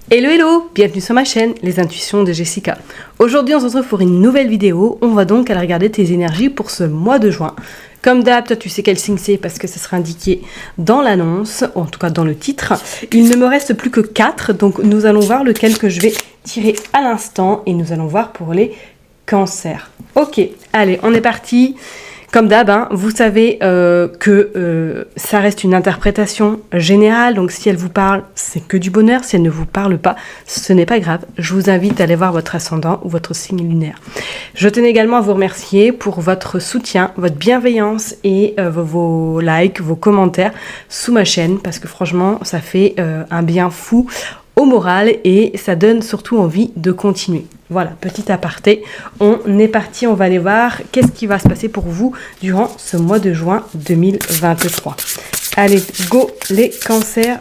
Hello hello, bienvenue sur ma chaîne, les intuitions de Jessica. Aujourd'hui on se retrouve pour une nouvelle vidéo, on va donc aller regarder tes énergies pour ce mois de juin. Comme d'hab, toi tu sais quel signe c'est parce que ça sera indiqué dans l'annonce, ou en tout cas dans le titre. Il ne me reste plus que 4, donc nous allons voir lequel que je vais tirer à l'instant et nous allons voir pour les cancers. Ok, allez, on est parti. Comme d'hab, hein, vous savez que ça reste une interprétation générale, donc si elle vous parle, c'est que du bonheur. Si elle ne vous parle pas, ce n'est pas grave. Je vous invite à aller voir votre ascendant ou votre signe lunaire. Je tenais également à vous remercier pour votre soutien, votre bienveillance et vos likes, vos commentaires sous ma chaîne, parce que franchement, ça fait un bien fou au moral et ça donne surtout envie de continuer. Voilà, petit aparté, on est parti, on va aller voir qu'est-ce qui va se passer pour vous durant ce mois de juin 2023. Allez, go les cancers,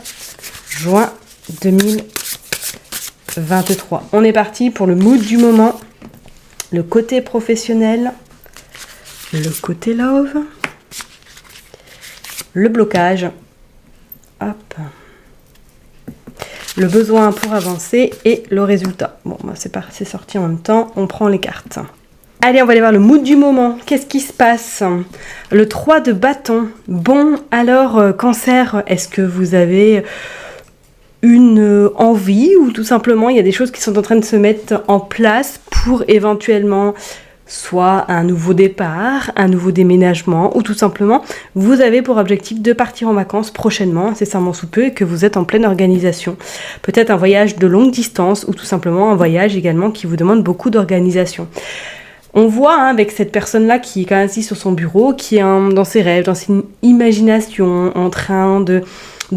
juin 2023. On est parti pour le mood du moment, le côté professionnel, le côté love, le blocage, hop, le besoin pour avancer et le résultat. Bon, bah c'est sorti en même temps, on prend les cartes. Allez, on va aller voir le mood du moment. Qu'est-ce qui se passe? Le 3 de bâton. Bon, alors, cancer, est-ce que vous avez une envie ou tout simplement il y a des choses qui sont en train de se mettre en place pour éventuellement soit un nouveau départ, un nouveau déménagement, ou tout simplement, vous avez pour objectif de partir en vacances prochainement, incessamment sous peu, et que vous êtes en pleine organisation. Peut-être un voyage de longue distance, ou tout simplement un voyage également qui vous demande beaucoup d'organisation. On voit hein, avec cette personne-là qui est quand même assise sur son bureau, qui est dans ses rêves, dans ses imaginations, en train de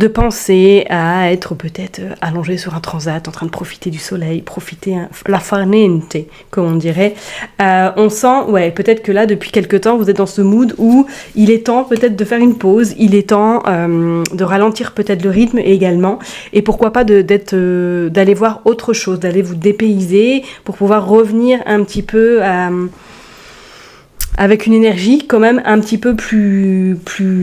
penser à être peut-être allongé sur un transat, en train de profiter du soleil, profiter la farniente, comme on dirait. On sent, ouais, peut-être que là, depuis quelques temps, vous êtes dans ce mood où il est temps peut-être de faire une pause, il est temps de ralentir peut-être le rythme également, et pourquoi pas d'aller voir autre chose, d'aller vous dépayser pour pouvoir revenir un petit peu avec une énergie quand même un petit peu plus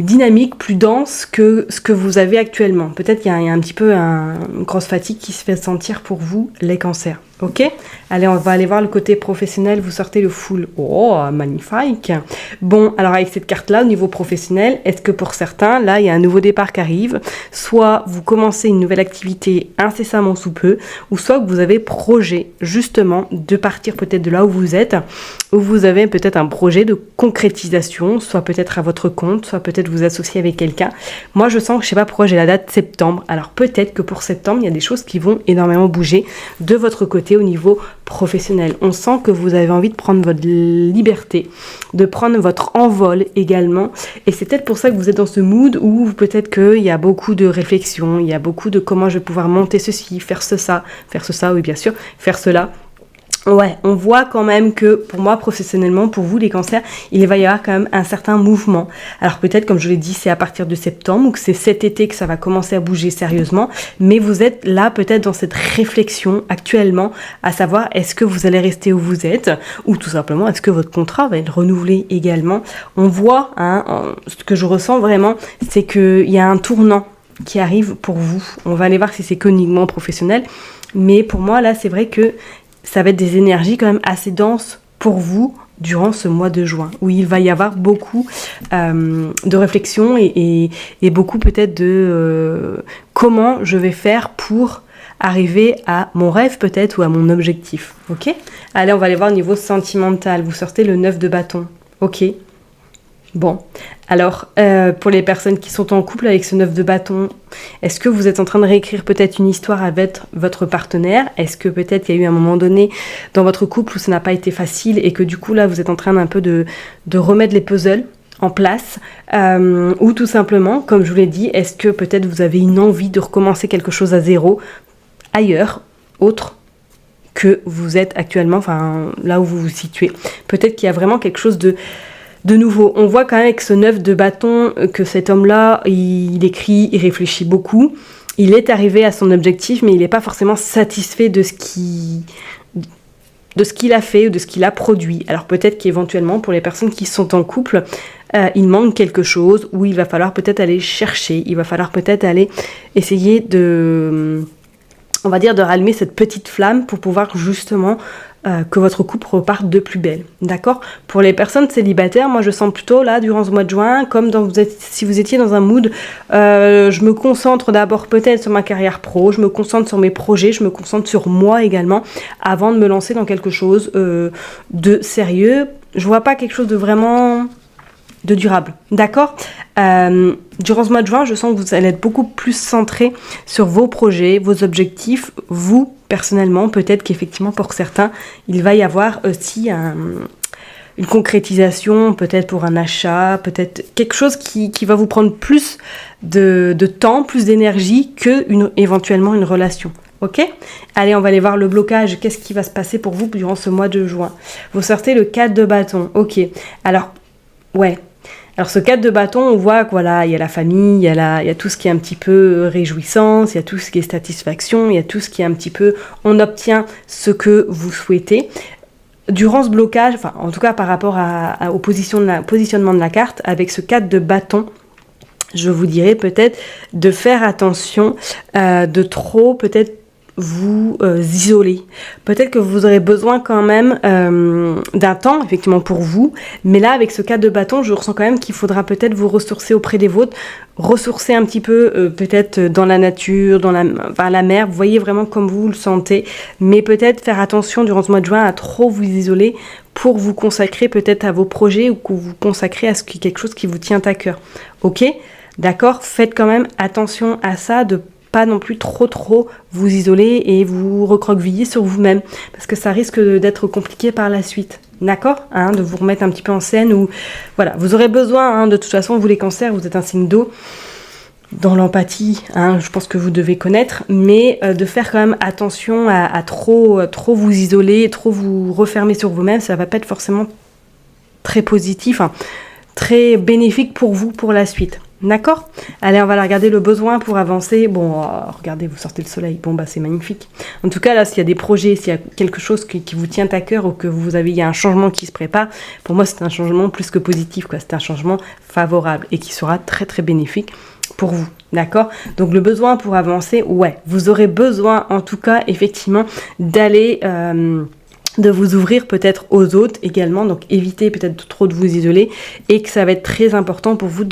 dynamique, plus dense que ce que vous avez actuellement. Peut-être qu'il y a un petit peu une grosse fatigue qui se fait sentir pour vous, les cancers. Ok? Allez, on va aller voir le côté professionnel. Vous sortez le full. Oh, magnifique! Bon, alors avec cette carte-là, au niveau professionnel, est-ce que pour certains, là, il y a un nouveau départ qui arrive? Soit vous commencez une nouvelle activité incessamment sous peu, ou soit que vous avez projet, justement, de partir peut-être de là où vous êtes, ou vous avez peut-être un projet de concrétisation, soit peut-être à votre compte, soit peut-être vous associer avec quelqu'un. Moi, je sens que, je sais pas pourquoi j'ai la date septembre. Alors peut-être que pour septembre, il y a des choses qui vont énormément bouger de votre côté au niveau professionnel. On sent que vous avez envie de prendre votre liberté, de prendre votre envol également. Et c'est peut-être pour ça que vous êtes dans ce mood où peut-être qu'il y a beaucoup de réflexion, il y a beaucoup de comment je vais pouvoir monter ceci, faire ça, oui bien sûr, faire cela. Ouais, on voit quand même que pour moi, professionnellement, pour vous les cancers, il va y avoir quand même un certain mouvement. Alors peut-être, comme je l'ai dit, c'est à partir de septembre ou que c'est cet été que ça va commencer à bouger sérieusement, mais vous êtes là peut-être dans cette réflexion actuellement, à savoir est-ce que vous allez rester où vous êtes ou tout simplement est-ce que votre contrat va être renouvelé également. On voit, hein, ce que je ressens vraiment, c'est qu'il y a un tournant qui arrive pour vous. On va aller voir si c'est uniquement professionnel, mais pour moi là, c'est vrai que ça va être des énergies quand même assez denses pour vous durant ce mois de juin, où il va y avoir beaucoup de réflexion et beaucoup peut-être de comment je vais faire pour arriver à mon rêve peut-être ou à mon objectif. Ok? Allez, on va aller voir au niveau sentimental. Vous sortez le 9 de bâton. Ok? Bon, alors, pour les personnes qui sont en couple avec ce 9 de bâton, est-ce que vous êtes en train de réécrire peut-être une histoire avec votre partenaire? Est-ce que peut-être il y a eu un moment donné dans votre couple où ça n'a pas été facile et que du coup là vous êtes en train un peu de remettre les puzzles en place ou tout simplement, comme je vous l'ai dit, est-ce que peut-être vous avez une envie de recommencer quelque chose à zéro ailleurs, autre que vous êtes actuellement, enfin là où vous vous situez? Peut-être qu'il y a vraiment quelque chose de nouveau. On voit quand même avec ce 9 de bâton que cet homme-là, il écrit, il réfléchit beaucoup. Il est arrivé à son objectif, mais il n'est pas forcément satisfait de ce qu'il a fait ou de ce qu'il a produit. Alors peut-être qu'éventuellement, pour les personnes qui sont en couple, il manque quelque chose où il va falloir peut-être aller chercher, il va falloir peut-être aller essayer de on va dire, de rallumer cette petite flamme pour pouvoir justement que votre couple reparte de plus belle, d'accord? Pour les personnes célibataires, moi je sens plutôt là, durant ce mois de juin, comme si vous étiez dans un mood, je me concentre d'abord peut-être sur ma carrière pro, je me concentre sur mes projets, je me concentre sur moi également, avant de me lancer dans quelque chose de sérieux. Je vois pas quelque chose de vraiment de durable, d'accord? Durant ce mois de juin, je sens que vous allez être beaucoup plus centré sur vos projets, vos objectifs, vous, personnellement, peut-être qu'effectivement, pour certains, il va y avoir aussi une concrétisation, peut-être pour un achat, peut-être quelque chose qui va vous prendre plus de temps, plus d'énergie que éventuellement une relation. Ok? Allez, on va aller voir le blocage. Qu'est-ce qui va se passer pour vous durant ce mois de juin? Vous sortez le 4 de bâton. Ok. Alors, ouais. Alors ce 4 de bâton, on voit que voilà, il y a la famille, il y a tout ce qui est un petit peu réjouissance, il y a tout ce qui est satisfaction, il y a tout ce qui est un petit peu, on obtient ce que vous souhaitez. Durant ce blocage, enfin en tout cas par rapport au positionnement de la carte, avec ce 4 de bâton, je vous dirais peut-être de faire attention, de trop peut-être vous isoler. Peut-être que vous aurez besoin quand même d'un temps, effectivement, pour vous. Mais là, avec ce 4 de bâton, je ressens quand même qu'il faudra peut-être vous ressourcer auprès des vôtres, ressourcer un petit peu, peut-être dans la nature, dans la mer. Vous voyez vraiment comme vous le sentez. Mais peut-être faire attention durant ce mois de juin à trop vous isoler pour vous consacrer peut-être à vos projets ou que vous consacrer à quelque chose qui vous tient à cœur. Ok ? D'accord ? Faites quand même attention à ça, de pas non plus trop vous isoler et vous recroqueviller sur vous-même, parce que ça risque d'être compliqué par la suite, d'accord, de vous remettre un petit peu en scène, ou voilà, vous aurez besoin, de toute façon, vous les cancers, vous êtes un signe d'eau, dans l'empathie, je pense que vous devez connaître, mais de faire quand même attention à trop vous isoler, trop vous refermer sur vous-même, ça va pas être forcément très positif, très bénéfique pour vous pour la suite. D'accord ? Allez, on va regarder le besoin pour avancer. Bon, regardez, vous sortez le soleil. Bon, c'est magnifique. En tout cas, là, s'il y a des projets, s'il y a quelque chose qui vous tient à cœur ou que il y a un changement qui se prépare, pour moi, c'est un changement plus que positif, quoi. C'est un changement favorable et qui sera très, très bénéfique pour vous. D'accord ? Donc, le besoin pour avancer, ouais. Vous aurez besoin, en tout cas, effectivement, d'aller... de vous ouvrir peut-être aux autres également, donc évitez peut-être trop de vous isoler, et que ça va être très important pour vous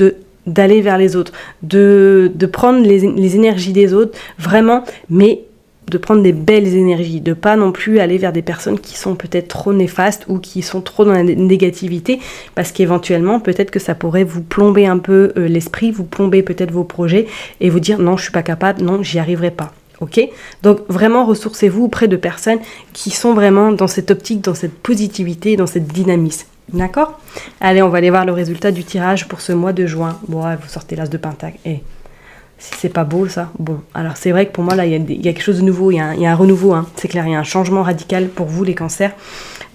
d'aller vers les autres, de prendre les énergies des autres, vraiment, mais de prendre des belles énergies, de pas non plus aller vers des personnes qui sont peut-être trop néfastes ou qui sont trop dans la négativité, parce qu'éventuellement, peut-être que ça pourrait vous plomber un peu l'esprit, vous plomber peut-être vos projets, et vous dire non, je suis pas capable, non, j'y arriverai pas. Ok ? Donc vraiment ressourcez-vous auprès de personnes qui sont vraiment dans cette optique, dans cette positivité, dans cette dynamisme. D'accord ? Allez, on va aller voir le résultat du tirage pour ce mois de juin. Bon, vous sortez l'as de pentacle. Si c'est pas beau ça, bon. Alors c'est vrai que pour moi là, il y a quelque chose de nouveau, il y a un renouveau, c'est clair, il y a un changement radical pour vous les cancers.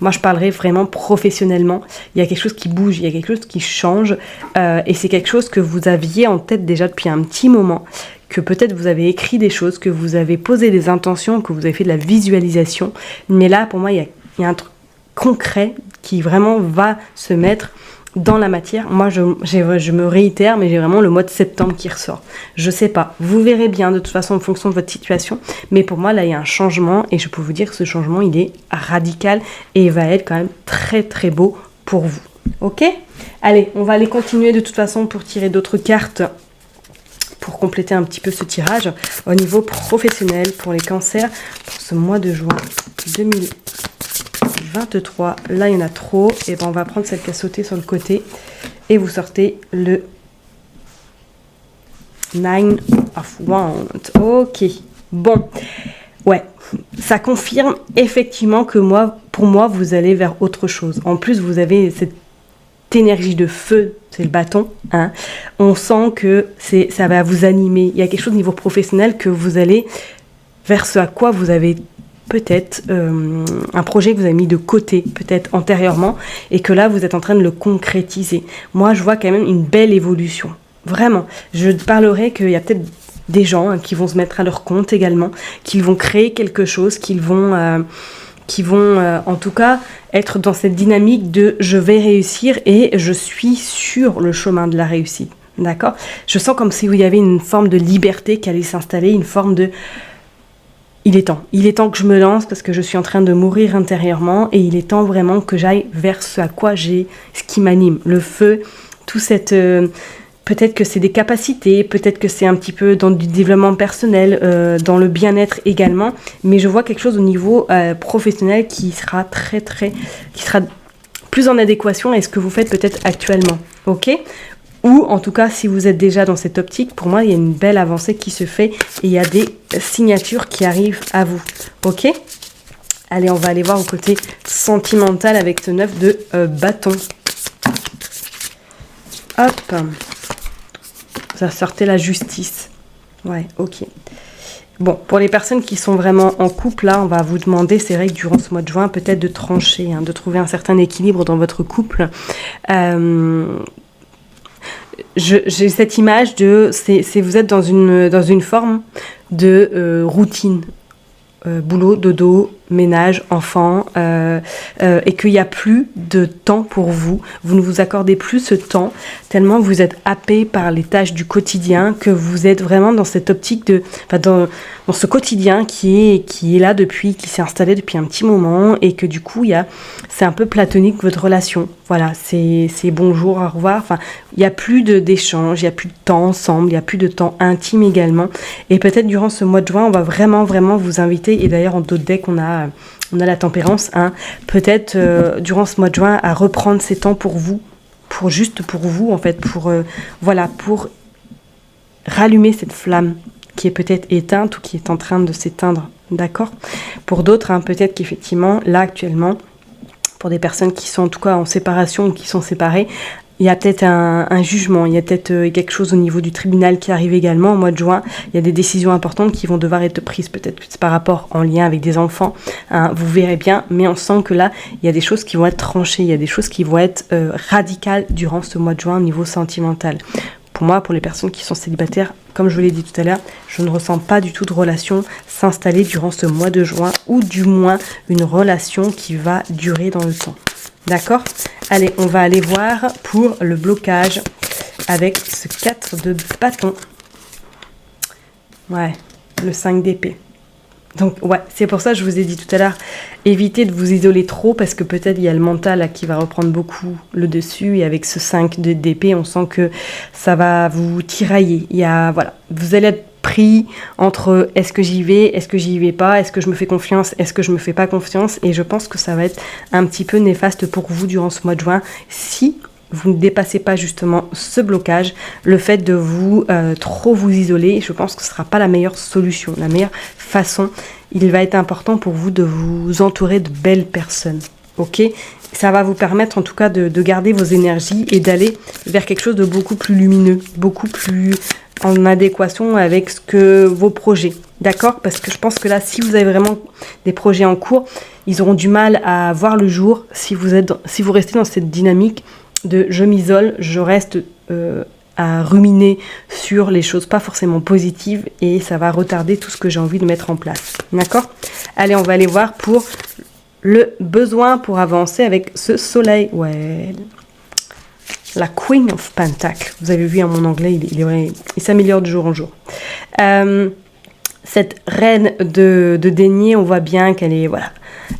Moi je parlerai vraiment professionnellement, il y a quelque chose qui bouge, il y a quelque chose qui change, et c'est quelque chose que vous aviez en tête déjà depuis un petit moment, que peut-être vous avez écrit des choses, que vous avez posé des intentions, que vous avez fait de la visualisation, mais là pour moi il y a un truc concret qui vraiment va se mettre dans la matière. Moi je me réitère, mais j'ai vraiment le mois de septembre qui ressort. Je sais pas, vous verrez bien de toute façon en fonction de votre situation, mais pour moi là il y a un changement, et je peux vous dire que ce changement il est radical et il va être quand même très très beau pour vous. Ok ? Allez, on va aller continuer de toute façon pour tirer d'autres cartes pour compléter un petit peu ce tirage au niveau professionnel pour les cancers pour ce mois de juin 2023. Là il y en a trop, et on va prendre celle qui a sauté sur le côté, et vous sortez le 9 of Wands. Ok, bon, ouais, ça confirme effectivement que pour moi vous allez vers autre chose. En plus vous avez cette énergie de feu, c'est le bâton, on sent que ça va vous animer. Il y a quelque chose au niveau professionnel que vous allez vers ce à quoi vous avez peut-être un projet que vous avez mis de côté, peut-être antérieurement, et que là vous êtes en train de le concrétiser. Moi je vois quand même une belle évolution, vraiment. Je parlerai qu'il y a peut-être des gens qui vont se mettre à leur compte également, qui vont créer quelque chose, qui vont en tout cas être dans cette dynamique de je vais réussir et je suis sur le chemin de la réussite. D'accord ? Je sens comme si il y avait une forme de liberté qui allait s'installer, une forme de Il est temps que je me lance parce que je suis en train de mourir intérieurement et il est temps vraiment que j'aille vers ce à quoi ce qui m'anime, le feu, tout cette... peut-être que c'est des capacités, peut-être que c'est un petit peu dans du développement personnel, dans le bien-être également, mais je vois quelque chose au niveau professionnel qui sera qui sera plus en adéquation avec ce que vous faites peut-être actuellement, ok ? Ou en tout cas, si vous êtes déjà dans cette optique, pour moi, il y a une belle avancée qui se fait et il y a des signatures qui arrivent à vous. Ok ? Allez, on va aller voir au côté sentimental avec ce 9 de bâton. Hop. Ça sortait la justice. Ouais, ok. Bon, pour les personnes qui sont vraiment en couple, là, on va vous demander, c'est vrai que durant ce mois de juin, peut-être de trancher, de trouver un certain équilibre dans votre couple. J'ai cette image de, vous êtes dans une forme de routine, boulot, dodo, ménage, enfant, et qu'il n'y a plus de temps pour vous. Vous ne vous accordez plus ce temps, tellement vous êtes happé par les tâches du quotidien, que vous êtes vraiment dans cette optique dans ce quotidien qui est là qui s'est installé depuis un petit moment, et que du coup, c'est un peu platonique votre relation. Voilà, c'est bonjour, au revoir. Enfin, il n'y a plus d'échange, il n'y a plus de temps ensemble, il n'y a plus de temps intime également. Et peut-être durant ce mois de juin, on va vraiment, vraiment vous inviter, et d'ailleurs en d'autres decks, on a la tempérance, peut-être durant ce mois de juin à reprendre ces temps pour vous, pour vous en fait, pour rallumer cette flamme qui est peut-être éteinte ou qui est en train de s'éteindre, d'accord ? Pour d'autres, peut-être qu'effectivement, là actuellement, pour des personnes qui sont en tout cas en séparation ou qui sont séparées, il y a peut-être un jugement, il y a peut-être quelque chose au niveau du tribunal qui arrive également au mois de juin. Il y a des décisions importantes qui vont devoir être prises, peut-être que c'est par rapport en lien avec des enfants, vous verrez bien, mais on sent que là, il y a des choses qui vont être tranchées, il y a des choses qui vont être radicales durant ce mois de juin au niveau sentimental. Pour moi, pour les personnes qui sont célibataires, comme je vous l'ai dit tout à l'heure, je ne ressens pas du tout de relation s'installer durant ce mois de juin, ou du moins une relation qui va durer dans le temps. D'accord ? Allez, on va aller voir pour le blocage avec ce 4 de bâton. Ouais, le 5 d'épée. Donc, ouais, c'est pour ça que je vous ai dit tout à l'heure, évitez de vous isoler trop, parce que peut-être il y a le mental là, qui va reprendre beaucoup le dessus, et avec ce 5 d'épée, on sent que ça va vous tirailler. Vous allez être pris entre est-ce que j'y vais, est-ce que j'y vais pas, est-ce que je me fais confiance, est-ce que je me fais pas confiance, et je pense que ça va être un petit peu néfaste pour vous durant ce mois de juin, si vous ne dépassez pas justement ce blocage, le fait de vous trop vous isoler, je pense que ce ne sera pas la meilleure solution, la meilleure façon. Il va être important pour vous de vous entourer de belles personnes, ok ? Ça va vous permettre en tout cas de garder vos énergies et d'aller vers quelque chose de beaucoup plus lumineux, beaucoup plus en adéquation avec vos projets, d'accord ? Parce que je pense que là, si vous avez vraiment des projets en cours, ils auront du mal à voir le jour si vous restez dans cette dynamique de je m'isole, je reste à ruminer sur les choses pas forcément positives, et ça va retarder tout ce que j'ai envie de mettre en place, d'accord ? Allez, on va aller voir pour le besoin pour avancer avec ce soleil. Ouais, la Queen of Pentacles. Vous avez vu, mon anglais, il s'améliore de jour en jour. Cette reine de denier, on voit bien qu'elle est,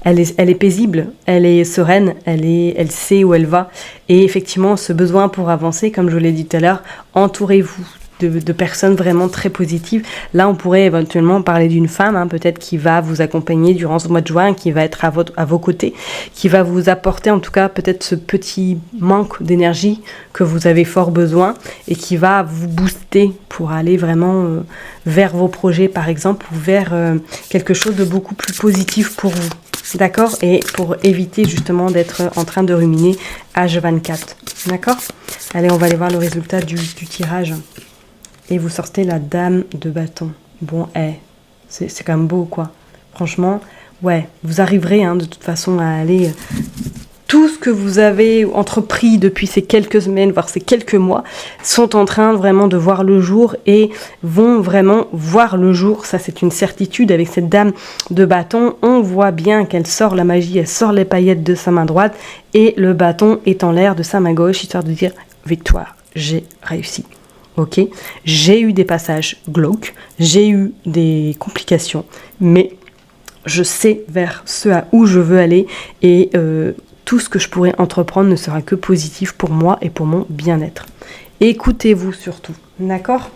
elle est paisible, elle est sereine, elle sait où elle va. Et effectivement, ce besoin pour avancer, comme je vous l'ai dit tout à l'heure, entourez-vous de personnes vraiment très positives. Là, on pourrait éventuellement parler d'une femme, peut-être qui va vous accompagner durant ce mois de juin, qui va être à vos côtés, qui va vous apporter en tout cas peut-être ce petit manque d'énergie que vous avez fort besoin, et qui va vous booster pour aller vraiment vers vos projets par exemple, ou vers quelque chose de beaucoup plus positif pour vous. D'accord ? Et pour éviter justement d'être en train de ruminer H24. D'accord ? Allez, on va aller voir le résultat du tirage. Et vous sortez la dame de bâton. Bon, c'est quand même beau, quoi. Franchement, ouais, vous arriverez de toute façon à aller... Tout ce que vous avez entrepris depuis ces quelques semaines, voire ces quelques mois, sont en train vraiment de voir le jour, et vont vraiment voir le jour. Ça, c'est une certitude. Avec cette dame de bâton, on voit bien qu'elle sort la magie, elle sort les paillettes de sa main droite, et le bâton est en l'air de sa main gauche, histoire de dire « Victoire, j'ai réussi ». ok? J'ai eu des passages glauques, j'ai eu des complications, mais je sais vers où je veux aller et tout ce que je pourrais entreprendre ne sera que positif pour moi et pour mon bien-être. Écoutez-vous surtout, d'accord?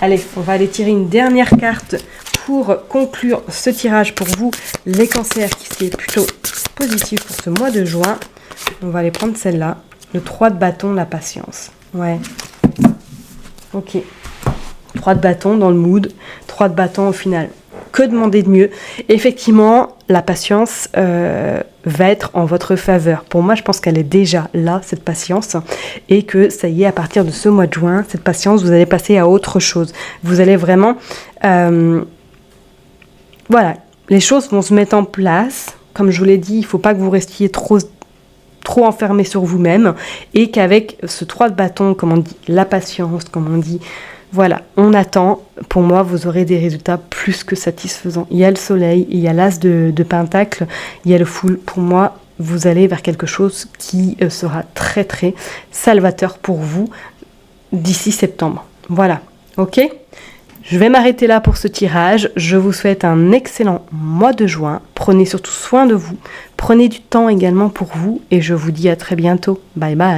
Allez, on va aller tirer une dernière carte pour conclure ce tirage pour vous, les cancers, qui est plutôt positif pour ce mois de juin. On va aller prendre celle-là, le 3 de bâton, la patience. Ouais. Ok. 3 de bâton dans le mood, 3 de bâton au final. Que demander de mieux? Effectivement, la patience va être en votre faveur. Pour moi, je pense qu'elle est déjà là, cette patience, et que ça y est, à partir de ce mois de juin, cette patience, vous allez passer à autre chose. Vous allez vraiment... voilà, les choses vont se mettre en place. Comme je vous l'ai dit, il ne faut pas que vous restiez trop enfermé sur vous-même, et qu'avec ce 3 de bâton, comme on dit, la patience, comme on dit... Voilà, on attend. Pour moi, vous aurez des résultats plus que satisfaisants. Il y a le soleil, il y a l'as de pentacle, il y a le full. Pour moi, vous allez vers quelque chose qui sera très très salvateur pour vous d'ici septembre. Voilà, ok? Je vais m'arrêter là pour ce tirage. Je vous souhaite un excellent mois de juin. Prenez surtout soin de vous. Prenez du temps également pour vous et je vous dis à très bientôt. Bye bye.